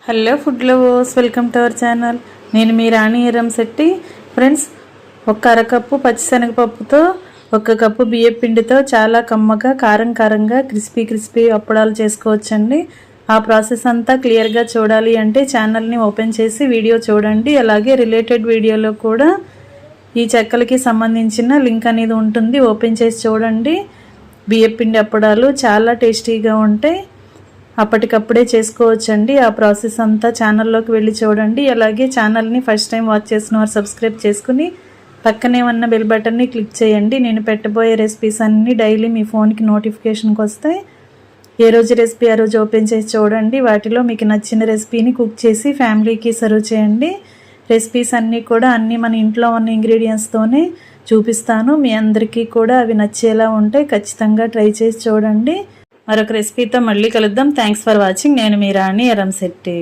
Hello food lovers, welcome to our channel. నేను మీ రాణి Eramsetti. Friends, ఒక అరకప్పు పచ్చిశనగపప్పుతో 1 కప్పు బియ్యం పిండితో చాలా కమ్మగా కారంగా క్రిస్పీ అప్పడాలు చేసుకోవచ్చండి. ఆ ప్రాసెస్ అంతా క్లియర్గా చూడాలి అంటే ఛానల్ని ఓపెన్ చేసి వీడియో చూడండి. అలాగే రిలేటెడ్ వీడియోలో కూడా ఈ చెక్కలకి సంబంధించిన లింక్ అనేది ఉంటుంది, ఓపెన్ చేసి చూడండి. బియ్యం పిండి అప్పడాలు చాలా టేస్టీగా ఉంటాయి, అప్పటికప్పుడే చేసుకోవచ్చండి. ఆ ప్రాసెస్ అంతా ఛానల్లోకి వెళ్ళి చూడండి. అలాగే ఛానల్ని ఫస్ట్ టైం వాచ్ చేసిన వారు సబ్స్క్రైబ్ చేసుకుని పక్కనే ఉన్న బెల్ బటన్ని క్లిక్ చేయండి. నేను పెట్టబోయే రెసిపీస్ అన్నీ డైలీ మీ ఫోన్కి నోటిఫికేషన్కి వస్తాయి. ఏ రోజు రెసిపీ ఆ రోజు ఓపెన్ చేసి చూడండి. వాటిలో మీకు నచ్చిన రెసిపీని కుక్ చేసి ఫ్యామిలీకి సర్వ్ చేయండి. రెసిపీస్ అన్నీ కూడా మన ఇంట్లో ఉన్న ఇంగ్రీడియంట్స్తోనే చూపిస్తాను. మీ అందరికీ కూడా అవి నచ్చేలా ఉంటాయి. ఖచ్చితంగా ట్రై చేసి చూడండి. మరొక రెసిపీతో మళ్ళీ కలుద్దాం. Thanks for watching. నేను మీ రాణి ఎరంశెట్టి.